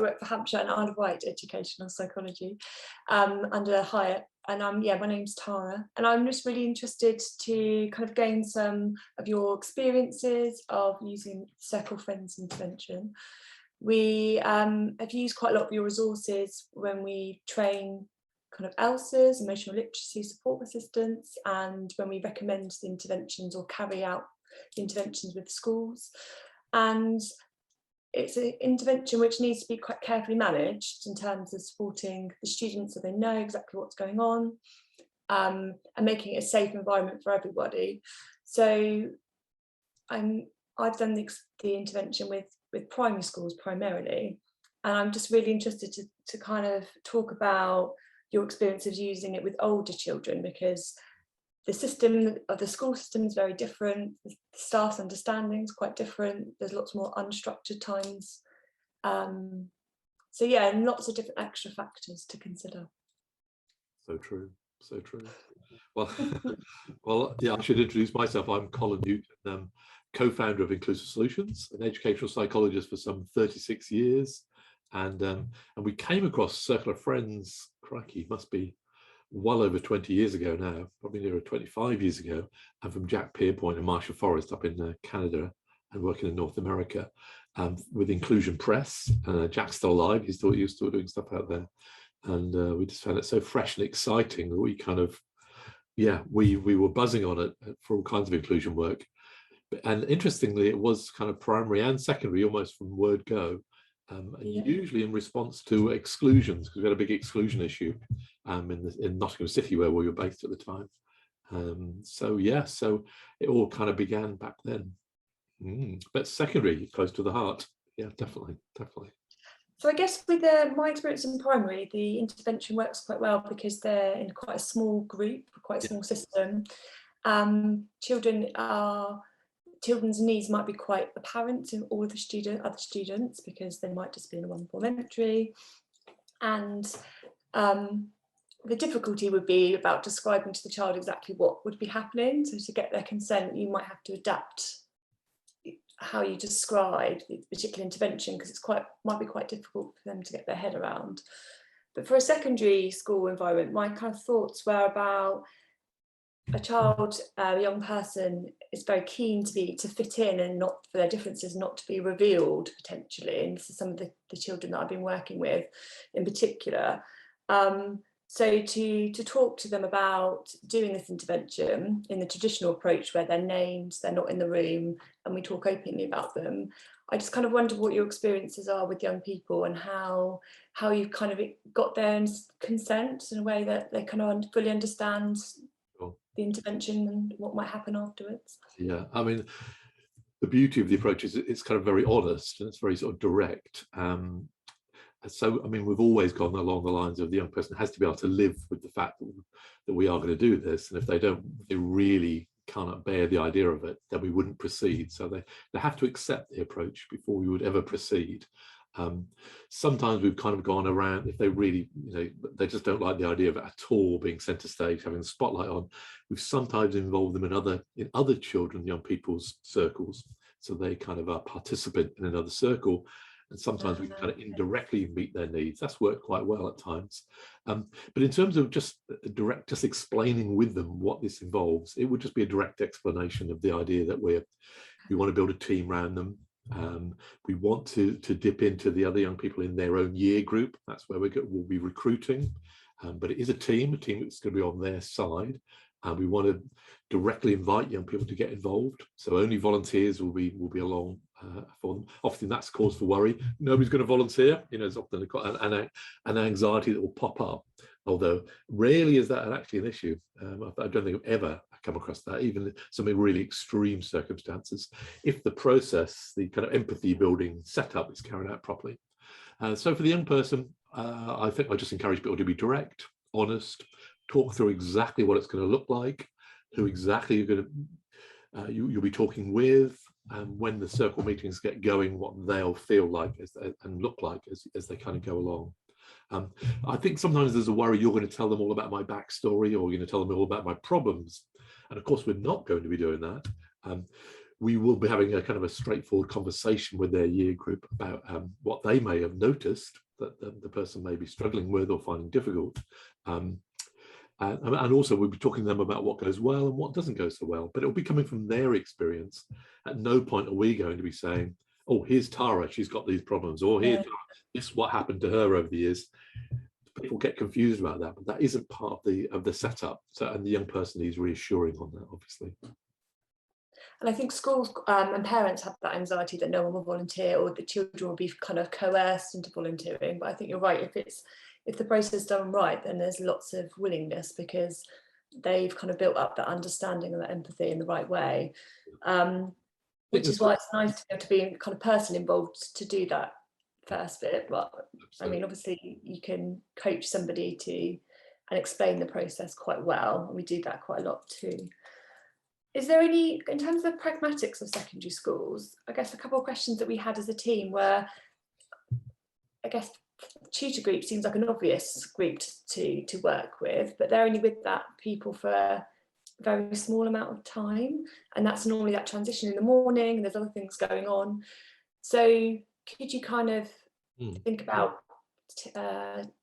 I work for Hampshire and Isle of Wight Educational Psychology under Hyatt. And my name's Tara, and I'm just really interested to kind of gain some of your experiences of using Circle Friends intervention. We have used quite a lot of your resources when we train kind of ELSAs, emotional literacy support assistants, and when we recommend the interventions or carry out the interventions with schools. And it's an intervention which needs to be quite carefully managed in terms of supporting the students so they know exactly what's going on, and making it a safe environment for everybody. So I've done the intervention with primary schools primarily, and I'm just really interested to kind of talk about your experience of using it with older children, because the system of the school system is very different. The staff's understanding is quite different. There's lots more unstructured times. So yeah, and lots of different extra factors to consider. So true, so true. Well, well, yeah, I should introduce myself. I'm Colin Newton, co-founder of Inclusive Solutions, an educational psychologist for some 36 years. And we came across Circle of Friends, crikey, must be well over 20 years ago now, probably nearer 25 years ago. I'm from Jack Pierpoint in Marshall Forest up in Canada, and working in North America with Inclusion Press. Jack's still alive, he's still doing stuff out there. And we just found it so fresh and exciting that we kind of, we were buzzing on it for all kinds of inclusion work. And interestingly, it was kind of primary and secondary, almost from word go. Usually in response to exclusions, because we had a big exclusion issue in Nottingham City where we were based at the time. So it all kind of began back then. But secondary, close to the heart. Yeah, definitely. So I guess with my experience in primary, the intervention works quite well because they're in quite a small group, quite a small system. Children's needs might be quite apparent to all of the other students because they might just be in a one-form entry. And the difficulty would be about describing to the child exactly what would be happening. So to get their consent, you might have to adapt how you describe the particular intervention, because might be quite difficult for them to get their head around. But for a secondary school environment, my kind of thoughts were about a young person is very keen to fit in and not for their differences not to be revealed potentially. And this is some of the children that I've been working with in particular. So to talk to them about doing this intervention in the traditional approach where they're named, they're not in the room, and we talk openly about them. I just kind of wonder what your experiences are with young people and how you've kind of got their consent in a way that they kind of fully understand the intervention and what might happen afterwards. Yeah, I mean, the beauty of the approach is it's kind of very honest and it's very sort of direct. So, I mean, we've always gone along the lines of the young person has to be able to live with the fact that we are going to do this. And if they really cannot bear the idea of it, then we wouldn't proceed. So they have to accept the approach before we would ever proceed. Sometimes we've kind of gone around, if they really, they just don't like the idea of it at all, being centre stage, having the spotlight on. We've sometimes involved them in other children, young people's circles. So they kind of are a participant in another circle. And sometimes we kind of indirectly meet their needs. That's worked quite well at times. But in terms of just explaining with them what this involves, it would just be a direct explanation of the idea that we want to build a team around them. We want to dip into the other young people in their own year group. That's where we'll be recruiting. But it is a team that's going to be on their side. We want to directly invite young people to get involved. So only volunteers will be along for them. Often that's cause for worry. Nobody's going to volunteer. There's often an anxiety that will pop up. Although rarely is that actually an issue. I don't think I've ever come across that, even some really extreme circumstances, if the process, the kind of empathy building setup is carried out properly. So for the young person, I think I just encourage people to be direct, honest, talk through exactly what it's going to look like, who exactly you'll be talking with, and when the circle meetings get going, what they'll feel like and look like as they kind of go along. I think sometimes there's a worry you're going to tell them all about my backstory, or you're going to tell them all about my problems. And of course, we're not going to be doing that. we will be having a kind of a straightforward conversation with their year group about what they may have noticed that the person may be struggling with or finding difficult. And also we'll be talking to them about what goes well and what doesn't go so well, but it'll be coming from their experience. At no point are we going to be saying, oh, here's Tara, she's got these problems, or here's this is what happened to her over the years. People get confused about that, but that isn't part of the setup. So, and the young person is reassuring on that, obviously. And I think schools and parents have that anxiety that no one will volunteer, or the children will be kind of coerced into volunteering. But I think you're right. If the process is done right, then there's lots of willingness because they've kind of built up that understanding and that empathy in the right way. Which is why it's nice to be able to be kind of person involved to do that first bit. But I mean, obviously you can coach somebody and explain the process quite well. And we do that quite a lot too. Is there any, in terms of the pragmatics of secondary schools, I guess a couple of questions that we had as a team were, I guess tutor group seems like an obvious group to work with, but they're only with that people for a very small amount of time, and that's normally that transition in the morning and there's other things going on. So could you kind of think about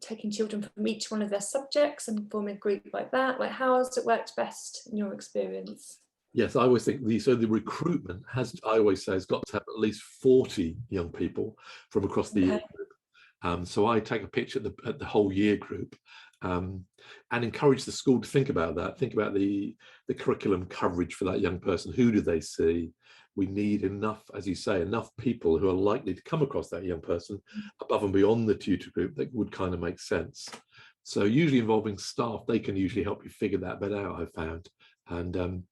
taking children from each one of their subjects and forming a group like that? Like, how has it worked best in your experience? Yes, I always think the recruitment has got to have at least 40 young people from across the year group. So I take a pitch at the whole year group and encourage the school to think about that, think about the curriculum coverage for that young person. Who do they see? We need enough, as you say, enough people who are likely to come across that young person above and beyond the tutor group that would kind of make sense. So usually involving staff, they can usually help you figure that bit out, I've found. And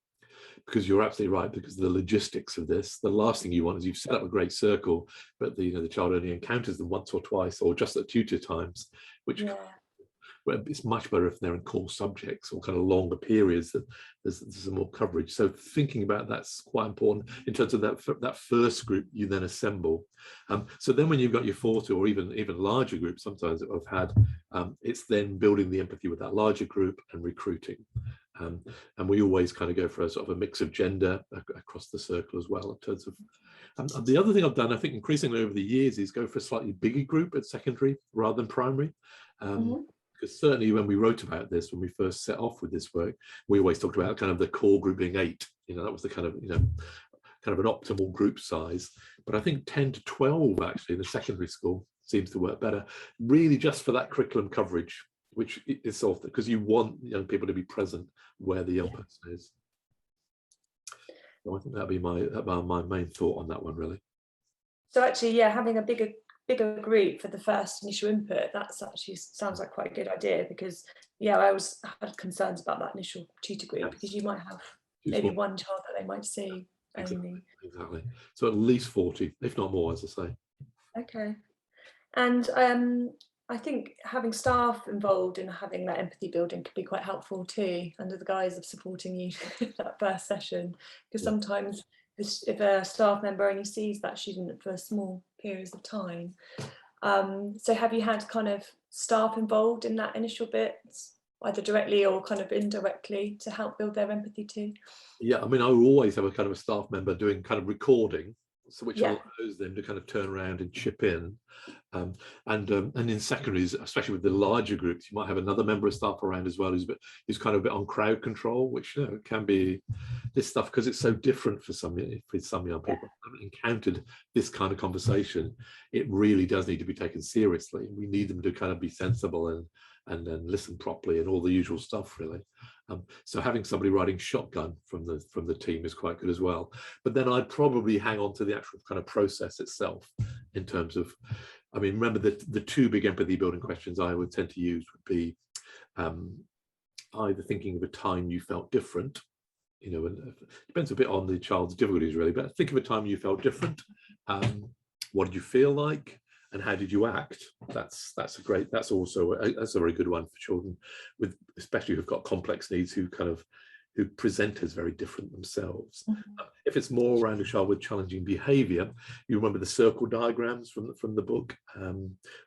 because you're absolutely right, because the logistics of this, the last thing you want is you've set up a great circle, but the child only encounters them once or twice, or just at tutor times, which well, it's much better if they're in core subjects or kind of longer periods that there's some more coverage. So thinking about that's quite important in terms of that first group you then assemble. So then when you've got your 40 or even larger groups, sometimes I've had, it's then building the empathy with that larger group and recruiting. And we always kind of go for a sort of a mix of gender across the circle as well in terms of. The other thing I've done, I think increasingly over the years, is go for a slightly bigger group at secondary rather than primary. Because certainly when we wrote about this, when we first set off with this work, we always talked about kind of the core group being 8. That was the kind of kind of an optimal group size. But I think 10 to 12 actually in the secondary school seems to work better, really just for that curriculum coverage, which is sort of because you want young people to be present where the young person is. So I think that'd be my main thought on that one, really. So actually, having a bigger group for the first initial input, that's actually sounds like quite a good idea, because I always had concerns about that initial tutor group, because you might have maybe one child that they might see only. Exactly. So at least 40, if not more, as I say. Okay. And I think having staff involved in having that empathy building could be quite helpful too, under the guise of supporting you that first session, because sometimes if a staff member only sees that student for small periods of time. So have you had kind of staff involved in that initial bit, either directly or kind of indirectly, to help build their empathy too? Yeah, I mean, I will always have a kind of a staff member doing kind of recording, so which allows them to kind of turn around and chip in. And in secondaries, especially with the larger groups, you might have another member of staff around as well who's kind of a bit on crowd control, which can be this stuff, because it's so different for some young people who haven't encountered this kind of conversation. It really does need to be taken seriously. We need them to kind of be sensible and listen properly and all the usual stuff, really. So having somebody riding shotgun from the team is quite good as well. But then I'd probably hang on to the actual kind of process itself, in terms of, I mean, remember the two big empathy building questions I would tend to use would be either thinking of a time you felt different, and it depends a bit on the child's difficulties really, but think of a time you felt different. What did you feel like? And how did you act? That's also a very good one for children, especially who've got complex needs, who present as very different themselves. If it's more around a child with challenging behaviour, you remember the circle diagrams from the book,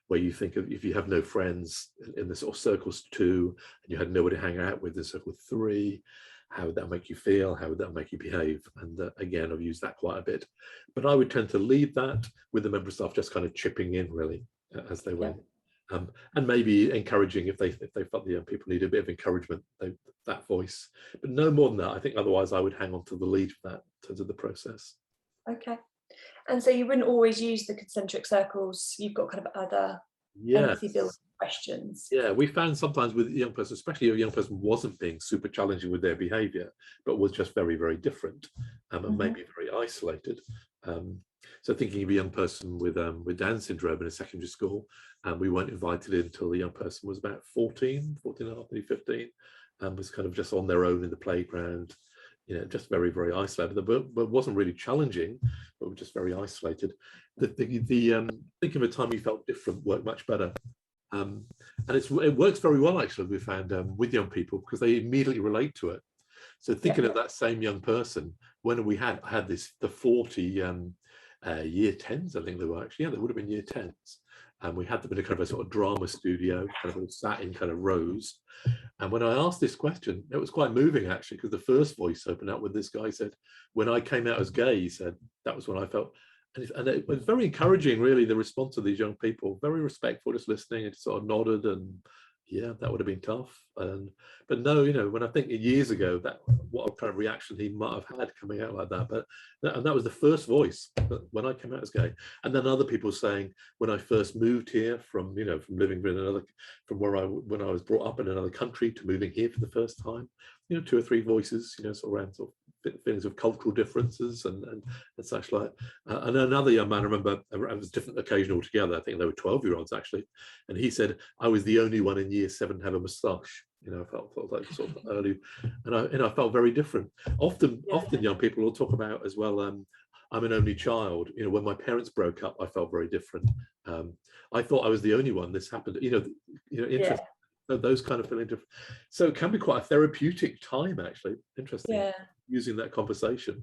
where you think of, if you have no friends in the sort of circles 2, and you had nobody to hang out with in circle 3, how would that make you feel? How would that make you behave? And again, I've used that quite a bit. But I would tend to lead that with the member of staff just kind of chipping in really as they went. And maybe encouraging if they felt the young people need a bit of encouragement, that voice. But no more than that. I think otherwise I would hang on to the lead for that in terms of the process. Okay. And so you wouldn't always use the concentric circles. You've got kind of other empathy building questions. Yeah, we found sometimes with a young person, especially if a young person wasn't being super challenging with their behaviour, but was just very, very different and maybe very isolated. So thinking of a young person with Down syndrome in a secondary school, and we weren't invited in until the young person was about 14 and a half, maybe 15, and was kind of just on their own in the playground, you know, just very, very isolated, but wasn't really challenging, but were just very isolated. Thinking of a time you felt different worked much better. And it works very well, actually, we found with young people, because they immediately relate to it. So thinking of that same young person, when we had the 40 year 10s, I think they were actually, yeah, they would have been year 10s. And we had them in a kind of a sort of drama studio, kind of all sat in kind of rows. And when I asked this question, it was quite moving, actually, because the first voice opened up with this guy said, when I came out as gay, he said, that was when I felt, and it was very encouraging, really, the response of these young people, very respectful, just listening, and sort of nodded, and yeah, that would have been tough. But no, you know, when I think years ago, that what kind of reaction he might have had coming out like that. But that was the first voice when I came out as gay. And then other people saying, when I first moved here from living in another, when I was brought up in another country to moving here for the first time, you know, 2 or 3 voices, you know, sort of around sort of feelings of cultural differences and such like. And another young man, I remember, it was a different occasion altogether. I think they were 12-year-olds actually, and he said, I was the only one in year 7 to have a moustache. You know, I felt like sort of early, and I felt very different. Often young people will talk about as well. I'm an only child. You know, when my parents broke up, I felt very different. I thought I was the only one. This happened. You know, interesting. Those kind of feeling different. So it can be quite a therapeutic time, actually. Interesting. Using that conversation.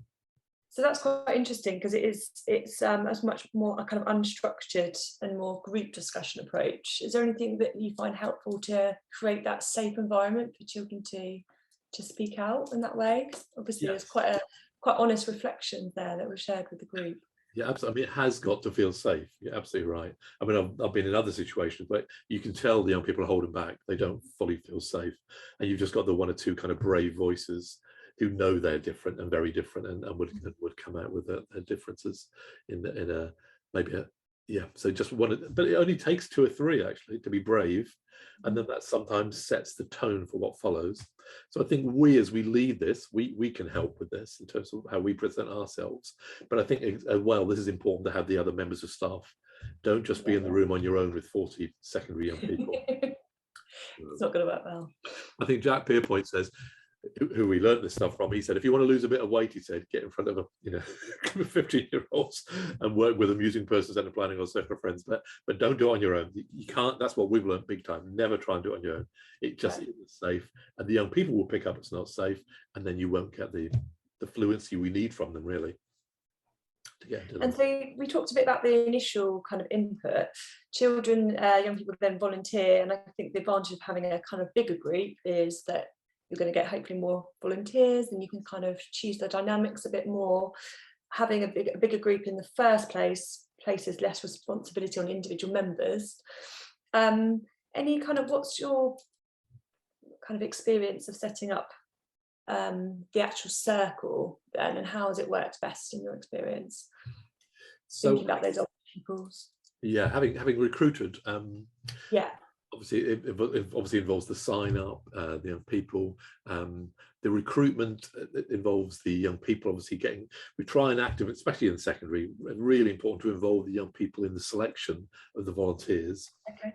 So that's quite interesting, because it's as much more a kind of unstructured and more group discussion approach. Is there anything that you find helpful to create that safe environment for children to speak out in that way? Obviously, there's quite honest reflections there that were shared with the group. Yeah, absolutely. I mean, it has got to feel safe. You're absolutely right. I mean, I've been in other situations, but you can tell the young people are holding back. They don't fully feel safe, and you've just got the 1 or 2 kind of brave voices who know they're different and very different, and would come out with their differences so just one. But it only takes 2 or 3 actually to be brave, and then that sometimes sets the tone for what follows. So I think as we lead this, we can help with this in terms of how we present ourselves. But I think as well, this is important to have the other members of staff. Don't just be in the room on your own with 40 secondary young people. It's not going to work well. I think Jack Pierpoint says, who we learned this stuff from, he said, if you want to lose a bit of weight, he said, get in front of 15-year-olds and work with them using person-centered planning or circle of friends, but don't do it on your own. You can't. That's what we've learned big time. Never try and do it on your own. It just isn't safe, and the young people will pick up it's not safe, and then you won't get the fluency we need from them, really. And so we talked a bit about the initial kind of input. Children, young people then volunteer, and I think the advantage of having a kind of bigger group is that you're going to get hopefully more volunteers, and you can kind of choose the dynamics a bit more. Having a bigger group in the first place places less responsibility on individual members. Any kind of, what's your kind of experience of setting up the actual circle then, and how has it worked best in your experience? So thinking about those obstacles. Yeah, having recruited. Obviously, it obviously involves the sign up, the young people. The recruitment involves the young people obviously getting. We try and active, especially in secondary. Really important to involve the young people in the selection of the volunteers. Okay.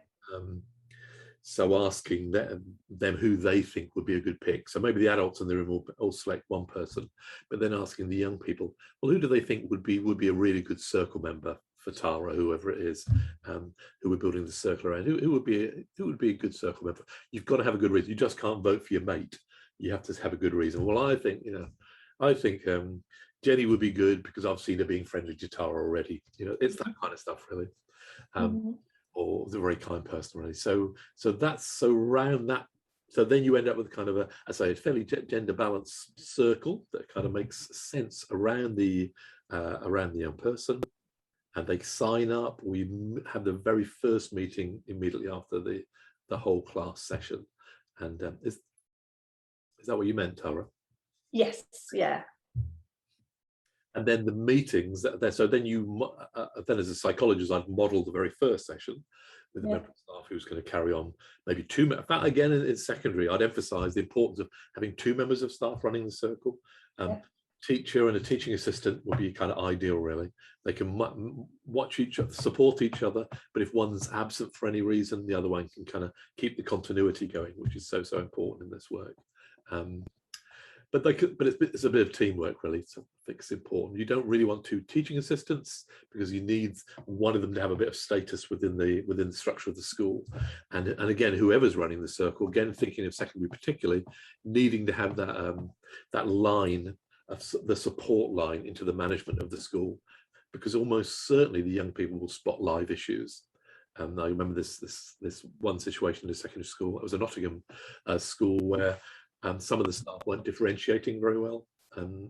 So asking them who they think would be a good pick. So maybe the adults in the room will all select one person, but then asking the young people, well, who do they think would be a really good circle member for Tara, whoever it is, who we're building the circle around, who would be a good circle member. You've got to have a good reason. You just can't vote for your mate. You have to have a good reason. Well, I think Jenny would be good because I've seen her being friendly to Tara already. You know, it's that kind of stuff, really. Or the very kind person, really. So around that So then you end up with kind of a fairly gender balanced circle that kind of makes sense around the young person, and they sign up. We have the very first meeting immediately after the whole class session. And is that what you meant, Tara? Yes, yeah. And then the meetings, so then then as a psychologist, I'd model the very first session with the member of staff who's going to carry on maybe two. In fact, again, in secondary, I'd emphasize the importance of having two members of staff running the circle. Teacher and a teaching assistant would be kind of ideal, really. They can watch each other, support each other, but if one's absent for any reason, the other one can kind of keep the continuity going, which is so important in this work. But it's a bit of teamwork, really. So I think it's important. You don't really want two teaching assistants because you need one of them to have a bit of status within the structure of the school. And again, whoever's running the circle, again, thinking of secondary particularly, needing to have that line, the support line into the management of the school, because almost certainly the young people will spot live issues. I remember this one situation in a secondary school. It was a Nottingham school where some of the staff weren't differentiating very well, and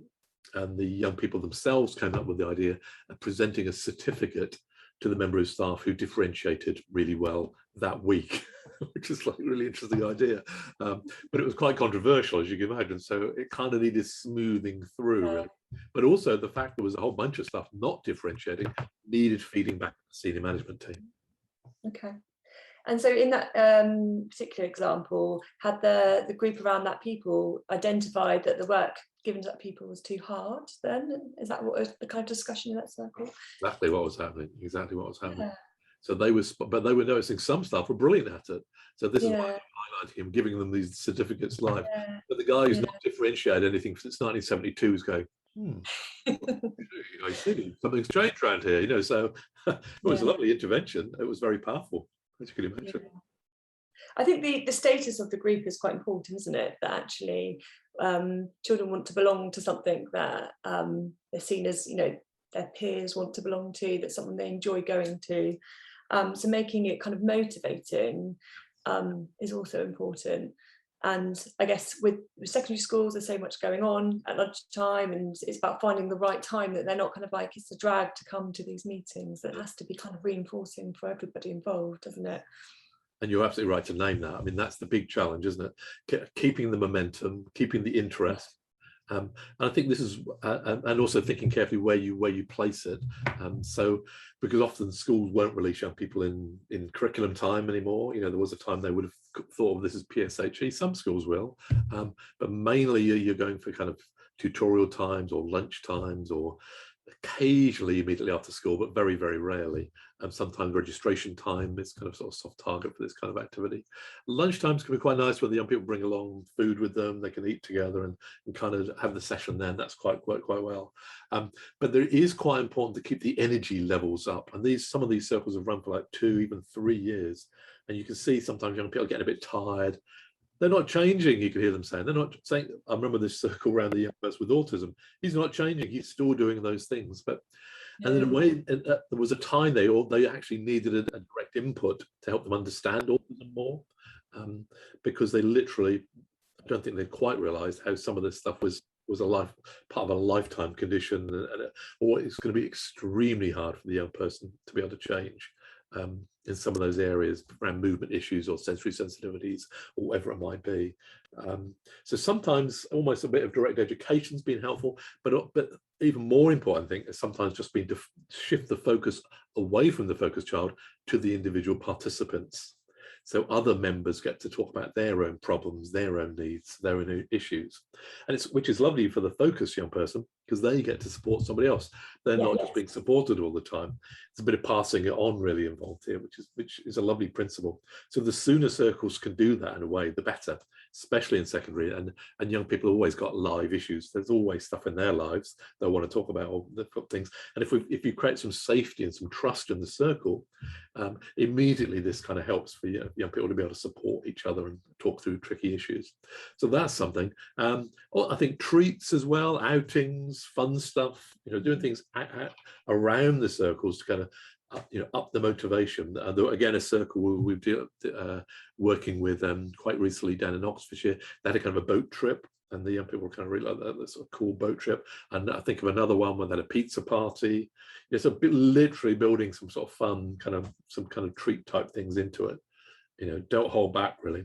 the young people themselves came up with the idea of presenting a certificate to the member of staff who differentiated really well that week, which is like a really interesting idea. But it was quite controversial, as you can imagine, so it kind of needed smoothing through, really. But also the fact there was a whole bunch of stuff not differentiating needed feeding back to the senior management team. Okay. And so in that particular example, had the group around that people identified that the work given to that people was too hard then? Is that what was the kind of discussion in that circle? Exactly what was happening. Exactly what was happening. Yeah. So they were noticing some staff were brilliant at it. So this is why I'm highlighting him, giving them these certificates live. But the guy who's not differentiated anything since 1972 is going, I see something's changed around here, you know. So it was a lovely intervention. It was very powerful, as you can imagine. I think the status of the group is quite important, isn't it? That actually children want to belong to something that they're seen as, you know, their peers want to belong to, that's something they enjoy going to. So making it kind of motivating is also important. And I guess with secondary schools, there's so much going on at lunchtime, and it's about finding the right time that they're not kind of like, it's a drag to come to these meetings. That has to be kind of reinforcing for everybody involved, doesn't it? And you're absolutely right to name that. I mean, that's the big challenge, isn't it? Keeping the momentum, keeping the interest. And I think this is, and also thinking carefully where you place it. So, because often schools won't release young people in curriculum time anymore. You know, there was a time they would have thought of this as PSHE. Some schools will, but mainly you're going for kind of tutorial times or lunch times, or occasionally immediately after school, but very, very rarely. Sometimes registration time is kind of sort of soft target for this kind of activity. Lunch times can be quite nice, where the young people bring along food with them, they can eat together and kind of have the session then. That's quite well. But there is quite important to keep the energy levels up. And some of these circles have run for like 2, even 3 years. And you can see sometimes young people getting a bit tired. They're not changing, you can hear them saying. They're not saying, I remember this circle around the young person with autism. He's not changing, he's still doing those things. But and in a way, there was a time they actually needed a direct input to help them understand autism more, because they literally, I don't think they quite realised how some of this stuff was part of a lifetime condition, or it's going to be extremely hard for the young person to be able to change in some of those areas around movement issues or sensory sensitivities or whatever it might be. So sometimes almost a bit of direct education has been helpful, but even more important thing is sometimes just been to shift the focus away from the focus child to the individual participants. So other members get to talk about their own problems, their own needs, their own issues, and which is lovely for the focused young person, because they get to support somebody else. They're not just being supported all the time. It's a bit of passing it on really involved here, which is a lovely principle. So the sooner circles can do that in a way, the better, especially in secondary. And young people have always got live issues. There's always stuff in their lives they want to talk about, or they've got things. And if you create some safety and some trust in the circle, immediately this kind of helps for young people to be able to support each other and talk through tricky issues. So that's something. I think treats as well, outings, fun stuff, doing things around the circles to kind of up the motivation. Again, a circle we've working with quite recently down in Oxfordshire. They had a kind of a boat trip, and the young people were kind of really like that sort of cool boat trip. And I think of another one where they had a pizza party. It's a bit literally building some sort of fun, some kind of treat type things into it. Don't hold back, really.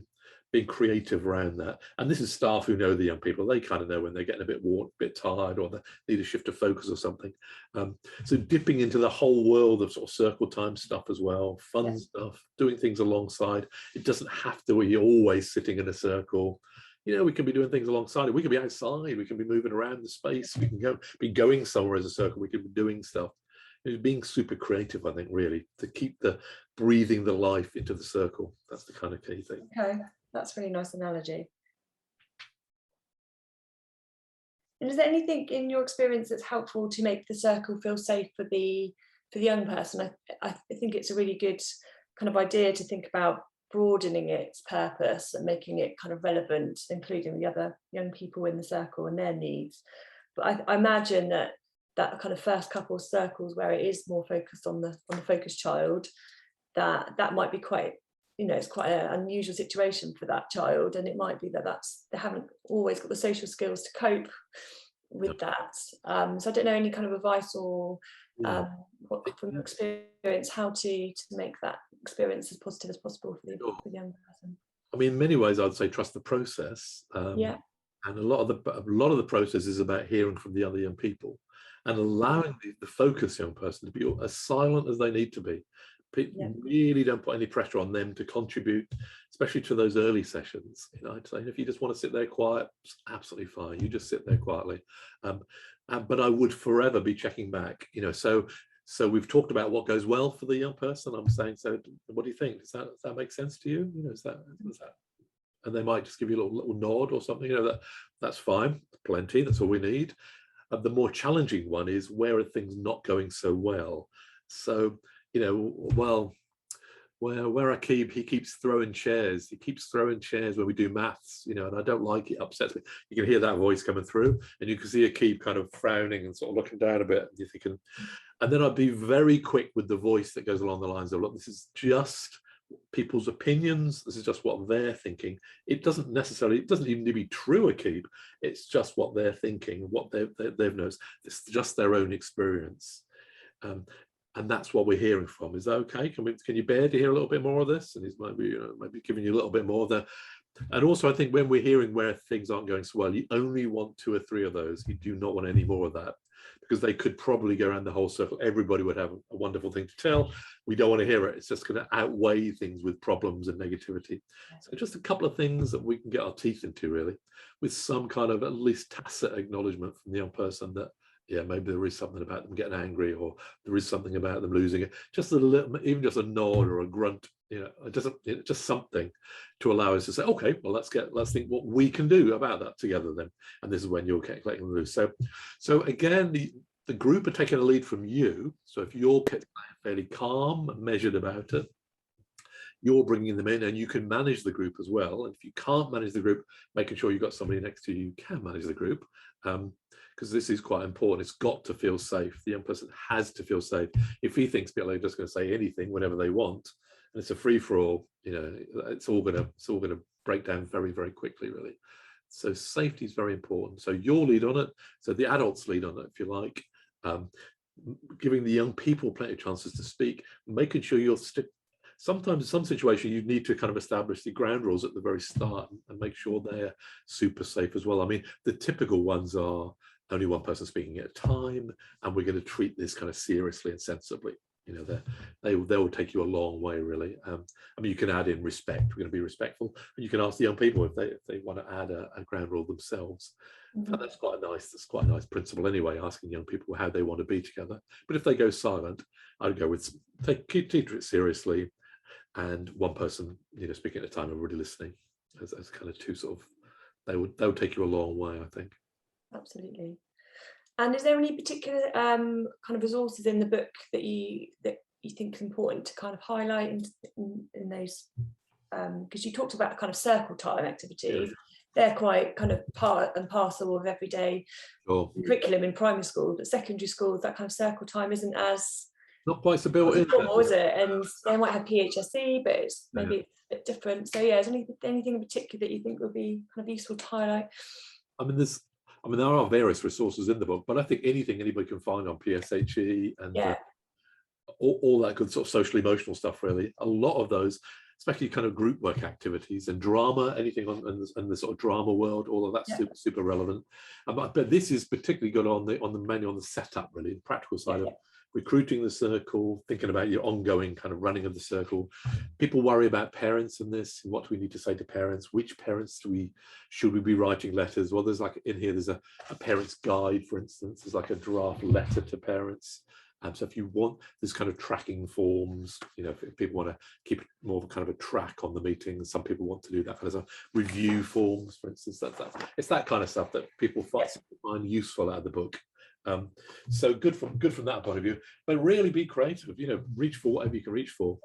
Being creative around that. And this is staff who know the young people. They kind of know when they're getting a bit worn, a bit tired, or they need a shift of focus or something. So dipping into the whole world of sort of circle time stuff as well, fun stuff, doing things alongside. It doesn't have to be always sitting in a circle. We can be doing things alongside it. We can be outside. We can be moving around the space. We can be going somewhere as a circle. We can be doing stuff. Being super creative, I think, really, to keep breathing the life into the circle. That's the kind of key thing. Okay, that's a really nice analogy. And is there anything in your experience that's helpful to make the circle feel safe for the young person? I think it's a really good kind of idea to think about broadening its purpose and making it kind of relevant, including the other young people in the circle and their needs. But I imagine that kind of first couple of circles where it is more focused on the focused child, that might be quite, it's quite an unusual situation for that child, and it might be that they haven't always got the social skills to cope with that. So I don't know any kind of advice or from your experience, how to make that experience as positive as possible for the young person. I mean, in many ways, I'd say trust the process. And a lot of the process is about hearing from the other young people and allowing the focused young person to be as silent as they need to be. Really don't put any pressure on them to contribute, especially to those early sessions. I'd say if you just want to sit there quiet, it's absolutely fine. You just sit there quietly. But I would forever be checking back. So we've talked about what goes well for the young person. I'm saying, so what do you think? Does that make sense to you? Is that? And they might just give you a little nod or something. That's fine. Plenty. That's all we need. The more challenging one is, where are things not going so well? So, where I keep, he keeps throwing chairs. He keeps throwing chairs when we do maths, and I don't like it. Upsets me. You can hear that voice coming through, and you can see Akib kind of frowning and sort of looking down a bit. And you're thinking, and then I'd be very quick with the voice that goes along the lines of, look, this is just people's opinions. This is just what they're thinking. It doesn't even need to be true, Akib. It's just what they're thinking, what they've noticed. It's just their own experience. And that's what we're hearing from. Is that okay? Can you bear to hear a little bit more of this? And he's maybe giving you a little bit more of that. And also, I think when we're hearing where things aren't going so well, you only want 2 or 3 of those. You do not want any more of that, because they could probably go around the whole circle. Everybody would have a wonderful thing to tell. We don't want to hear it. It's just going to outweigh things with problems and negativity. So just a couple of things that we can get our teeth into, really, with some kind of at least tacit acknowledgement from the young person that, maybe there is something about them getting angry, or there is something about them losing it. Just a little, even just a nod or a grunt, just something to allow us to say, okay, well, let's think what we can do about that together then. And this is when you're collecting the loose. So again, the group are taking a lead from you. So if you're fairly calm and measured about it, you're bringing them in, and you can manage the group as well. And if you can't manage the group, making sure you've got somebody next to you who can manage the group, because this is quite important. It's got to feel safe. The young person has to feel safe. If he thinks they're just going to say anything whenever they want, and it's a free for all, it's all going to break down very, very quickly, really. So safety is very important. So your lead on it. So the adults lead on it, if you like. Giving the young people plenty of chances to speak, making sure you're sometimes in some situation you need to kind of establish the ground rules at the very start and make sure they're super safe as well. I mean, the typical ones are only one person speaking at a time, and we're going to treat this kind of seriously and sensibly. They will take you a long way, really. I mean, you can add in respect. We're going to be respectful, and you can ask the young people if they want to add a ground rule themselves. Mm-hmm. And that's quite a nice principle anyway, asking young people how they want to be together. But if they go silent, I'd go with teach it seriously, and one person speaking at a time and really listening as kind of 2 sort of, they would take you a long way, I think. Absolutely. And is there any particular kind of resources in the book that you think is important to kind of highlight in those? Because you talked about kind of circle time activities. They're quite kind of part and parcel of everyday curriculum in primary school, but secondary schools, that kind of circle time isn't as not quite so built in. Normal, is it? And they might have PHSE, but it's Yeah. maybe it's a bit different. So yeah, is there anything in particular that you think would be kind of useful to highlight? I mean, there are various resources in the book, but I think anything anybody can find on PSHE and all that good sort of social emotional stuff, really. A lot of those, especially kind of group work activities and drama, anything on the sort of drama world, all of that's super relevant. But this is particularly good on the setup, really, the practical side of recruiting the circle, thinking about your ongoing kind of running of the circle. People worry about parents in this. What do we need to say to parents? Which parents should we be writing letters? Well, there's like in here, there's a parent's guide, for instance. There's like a draft letter to parents. So if you want, there's kind of tracking forms, if people want to keep more of a kind of a track on the meetings, some people want to do that kind of stuff. Review forms, for instance, it's that kind of stuff that people find useful out of the book. So good from that point of view, but really be creative, reach for whatever you can reach for.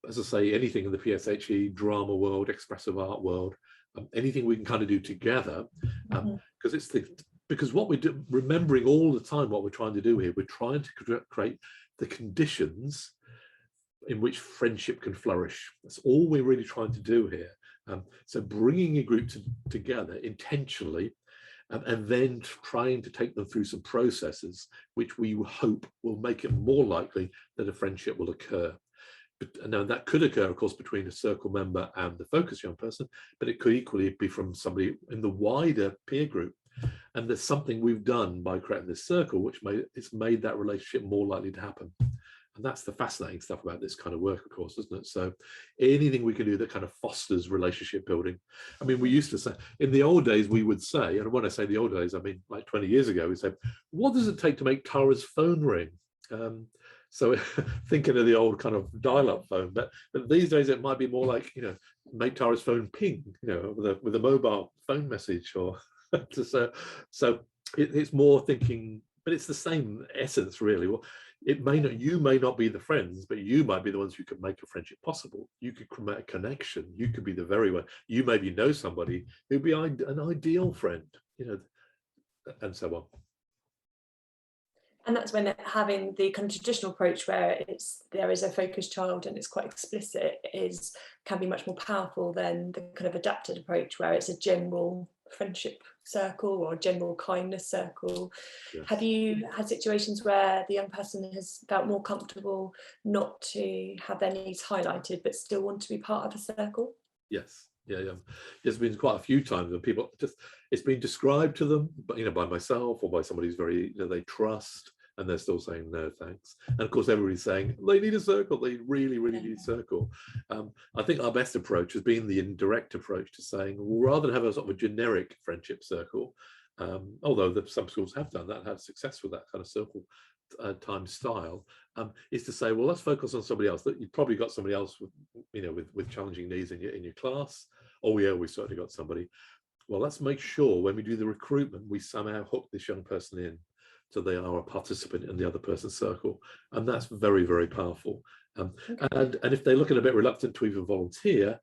As I say, anything in the PSHE drama world, expressive art world, anything we can kind of do together, because what we do, remembering all the time what we're trying to do here, we're trying to create the conditions in which friendship can flourish. That's all we're really trying to do here. So bringing a group together intentionally, and then trying to take them through some processes which we hope will make it more likely that a friendship will occur. But now that could occur, of course, between a circle member and the focus young person, but it could equally be from somebody in the wider peer group. And there's something we've done by creating this circle which it's made that relationship more likely to happen. And that's the fascinating stuff about this kind of work, of course, isn't it? So anything we can do that kind of fosters relationship building. I mean, we used to say, in the old days, we would say, and when I say the old days, I mean like 20 years ago, we said, what does it take to make Tara's phone ring? So thinking of the old kind of dial-up phone, but these days it might be more like, make Tara's phone ping, with a mobile phone message, or so it's more thinking, but it's the same essence, really. Well, you may not be the friends, but you might be the ones who could make a friendship possible. You could create a connection. You could be the very one. You maybe know somebody who'd be an ideal friend, and so on. And that's when having the kind of traditional approach where there is a focused child and it's quite explicit can be much more powerful than the kind of adapted approach where it's a general friendship circle or a general kindness circle. Yes. Have you had situations where the young person has felt more comfortable not to have their needs highlighted but still want to be part of a circle? Yes. Yeah. There's been quite a few times when people it's been described to them, but by myself or by somebody who's very they trust, and they're still saying no thanks. And of course everybody's saying they need a circle, they really need a circle. I think our best approach has been the indirect approach to saying, well, rather than have a sort of a generic friendship circle, although some schools have done that, had success with that kind of circle time style, is to say, well, let's focus on somebody else. That you've probably got somebody else with challenging needs in your class. Oh yeah, we certainly got somebody. Well, let's make sure when we do the recruitment, we somehow hook this young person in, so they are a participant in the other person's circle, and that's very, very powerful. And if they look a bit reluctant to even volunteer,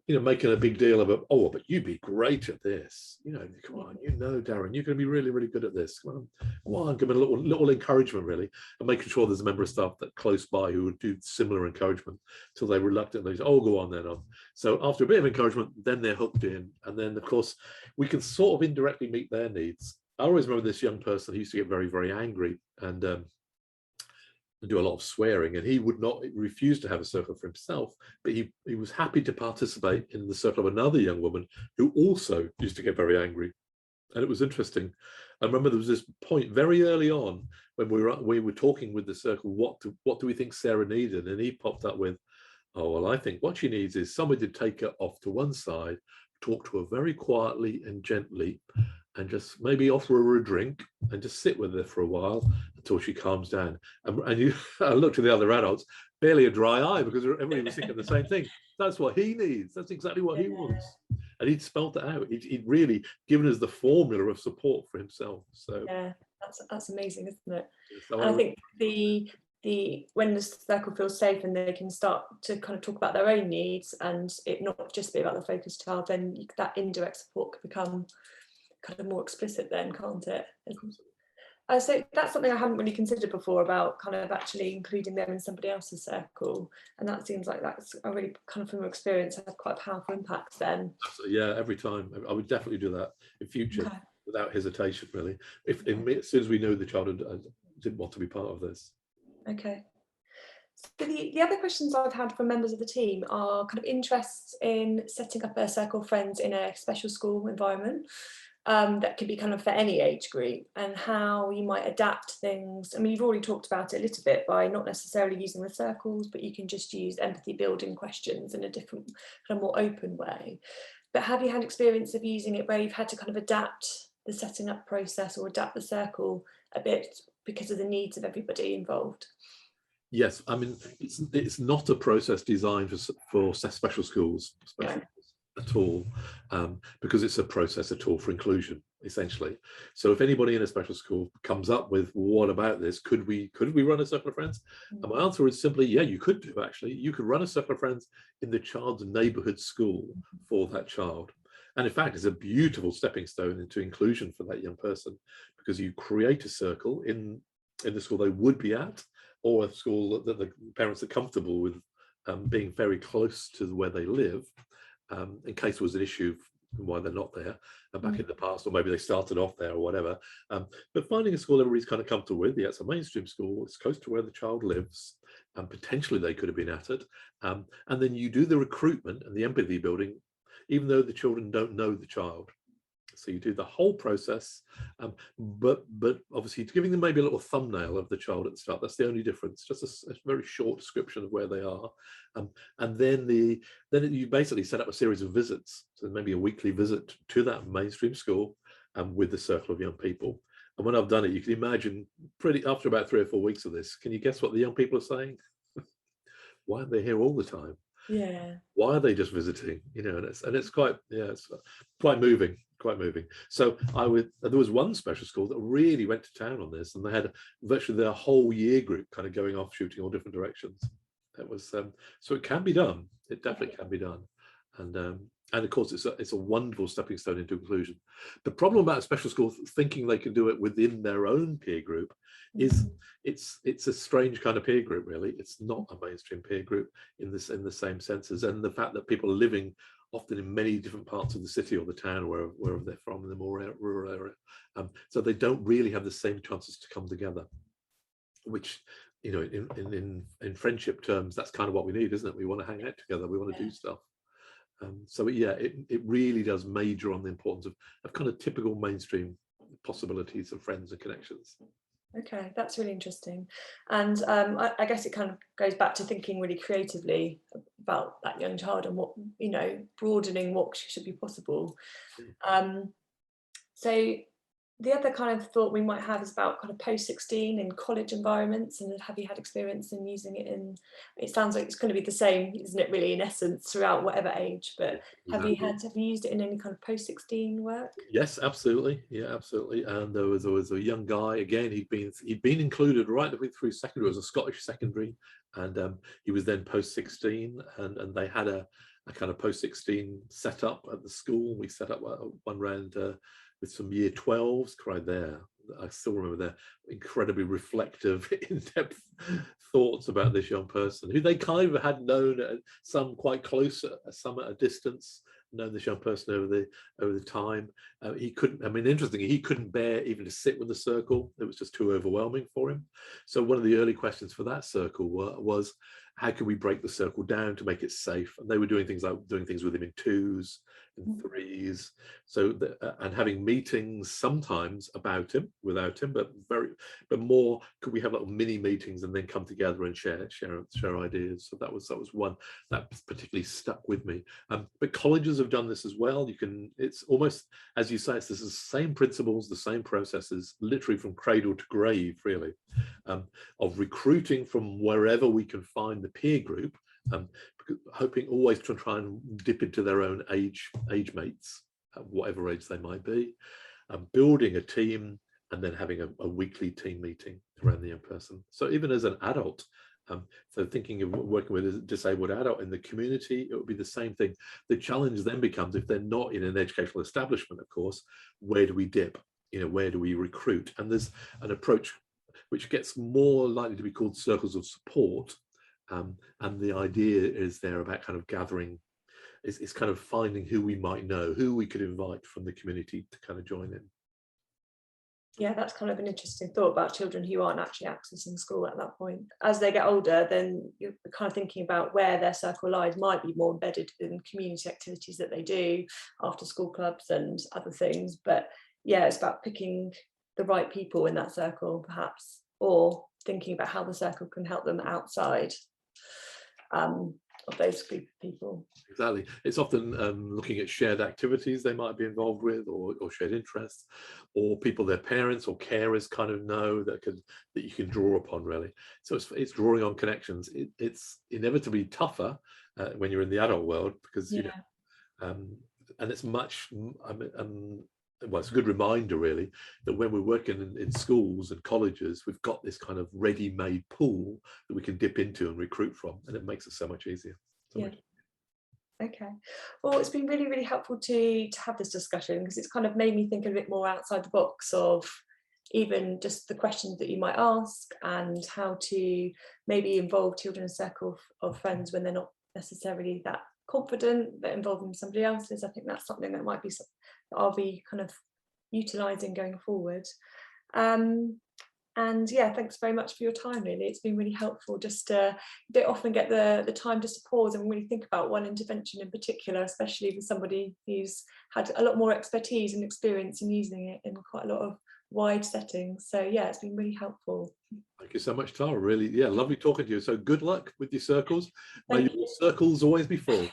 making a big deal of it. Oh, but you'd be great at this. Come on, Darren, you're going to be really, really good at this. Come on, give them a little encouragement, really, and making sure there's a member of staff that close by who would do similar encouragement till they're reluctantly say, oh, go on then. So after a bit of encouragement, then they're hooked in, and then of course we can sort of indirectly meet their needs. I always remember this young person who used to get very, very angry and do a lot of swearing, and he would not refuse to have a circle for himself, but he was happy to participate in the circle of another young woman who also used to get very angry. And it was interesting. I remember there was this point very early on when we were talking with the circle, what do we think Sarah needed? And he popped up with, oh, well, I think what she needs is somebody to take her off to one side, talk to her very quietly and gently, and just maybe offer her a drink and just sit with her for a while until she calms down. And I looked at the other adults, barely a dry eye, because everybody was thinking the same thing. That's what he needs. That's exactly what he wants. And he'd spelled it out. He'd really given us the formula of support for himself. So yeah, that's amazing, isn't it? And I think when the circle feels safe and they can start to kind of talk about their own needs and it not just be about the focused child, then that indirect support could become kind of more explicit then, can't it? So that's something I hadn't really considered before, about kind of actually including them in somebody else's circle, and that seems like that's a really kind of, from experience, had quite a powerful impact then. Absolutely, yeah, every time. I would definitely do that in future, Okay. without hesitation, really. If Okay. as soon as we know the child didn't want to be part of this. Okay. So the other questions I've had from members of the team are kind of interests in setting up a circle of friends in a special school environment, that could be kind of for any age group, and how you might adapt things. I mean, you've already talked about it a little bit by not necessarily using the circles, but you can just use empathy building questions in a different, kind of more open way. But have you had experience of using it where you've had to kind of adapt the setting up process or adapt the circle a bit because of the needs of everybody involved? Yes, I mean, it's not a process designed for special schools, at all, because it's a process at all for inclusion, essentially. So if anybody in a special school comes up with, what about this? Could we run a circle of friends? And my answer is simply, yeah, you could do, actually. You could run a circle of friends in the child's neighborhood school for that child. And in fact, it's a beautiful stepping stone into inclusion for that young person, because you create a circle in the school they would be at, or a school that the parents are comfortable with, being very close to where they live, in case there was an issue why they're not there back in the past, or maybe they started off there or whatever. But finding a school everybody's kind of comfortable with, yeah, it's a mainstream school, it's close to where the child lives, and potentially they could have been at it. And then you do the recruitment and the empathy building, even though the children don't know the child. So you do the whole process, but obviously giving them maybe a little thumbnail of the child at the start. That's the only difference. Just a very short description of where they are, and then you basically set up a series of visits. So maybe a weekly visit to that mainstream school, with the circle of young people. And when I've done it, you can imagine, after about 3 or 4 weeks of this, can you guess what the young people are saying? Why are they here all the time? Yeah. Why are they just visiting? And it's quite, yeah, it's quite moving. So there was one special school that really went to town on this, and they had virtually their whole year group kind of going off shooting all different directions. It was so it can be done. It definitely can be done, and of course it's a wonderful stepping stone into inclusion. The problem about special schools thinking they can do it within their own peer group is it's a strange kind of peer group, really. It's not a mainstream peer group in the same senses, and the fact that people are living often in many different parts of the city or the town, wherever they're from, in the more rural area, so they don't really have the same chances to come together, which, in friendship terms, that's kind of what we need, isn't it? We want to hang out together, we want to do stuff. So yeah, it really does major on the importance of kind of typical mainstream possibilities of friends and connections. Okay, that's really interesting. And I guess it kind of goes back to thinking really creatively about that young child and what, broadening what should be possible. So the other kind of thought we might have is about kind of post-16 in college environments, and have you had experience in using it in, it sounds like it's going to be the same, isn't it, really, in essence, throughout whatever age, but have you used it in any kind of post-16 work? Yes, absolutely. Yeah, absolutely. And there was a young guy, again, he'd been included right the way through secondary. It was a Scottish secondary, and he was then post-16, and they had a kind of post-16 set up at the school. We set up one round with some year 12s, cried there. I still remember their incredibly reflective, in-depth thoughts about this young person, who they kind of had known, some quite close, some at a distance, known this young person over the time. He couldn't, I mean, interestingly, he couldn't bear even to sit with the circle. It was just too overwhelming for him. So one of the early questions for that circle was, how can we break the circle down to make it safe? And they were doing things like doing things with him in 2s and 3s. So and having meetings sometimes about him, without him, but more, could we have little mini meetings and then come together and share ideas? So that was one that particularly stuck with me. But colleges have done this as well. It's almost, as you say, it's the same principles, the same processes, literally from cradle to grave, really, of recruiting from wherever we can find the peer group, hoping always to try and dip into their own age mates, whatever age they might be, building a team, and then having a weekly team meeting around the young person. So even as an adult, so thinking of working with a disabled adult in the community, it would be the same thing. The challenge then becomes, if they're not in an educational establishment, of course, where do we dip? where do we recruit? And there's an approach which gets more likely to be called circles of support. And the idea is there about kind of gathering, it's kind of finding who we might know, who we could invite from the community to kind of join in. Yeah, that's kind of an interesting thought about children who aren't actually accessing school at that point. As they get older, then you're kind of thinking about where their circle lies might be more embedded in community activities that they do, after school clubs and other things. But yeah, it's about picking the right people in that circle, perhaps, or thinking about how the circle can help them outside of those group of people. Exactly. It's often looking at shared activities they might be involved with, or shared interests, or people their parents or carers kind of know that you can draw upon, really. So it's drawing on connections. It's inevitably tougher when you're in the adult world, because and it's much well, it's a good reminder, really, that when we're working in schools and colleges, we've got this kind of ready-made pool that we can dip into and recruit from, and it makes it so much easier. Okay, well, it's been really, really helpful to have this discussion, because it's kind of made me think a bit more outside the box of even just the questions that you might ask, and how to maybe involve children in a circle of friends when they're not necessarily that confident, but involving somebody else's. I think that's something that might be that I'll be kind of utilising going forward. And yeah, thanks very much for your time, really. It's been really helpful. Just don't often get the time just to pause and really think about one intervention in particular, especially with somebody who's had a lot more expertise and experience in using it in quite a lot of wide settings. So yeah, it's been really helpful. Thank you so much, Tara. Really, yeah, lovely talking to you. So good luck with your circles. May Thank your circles always be full.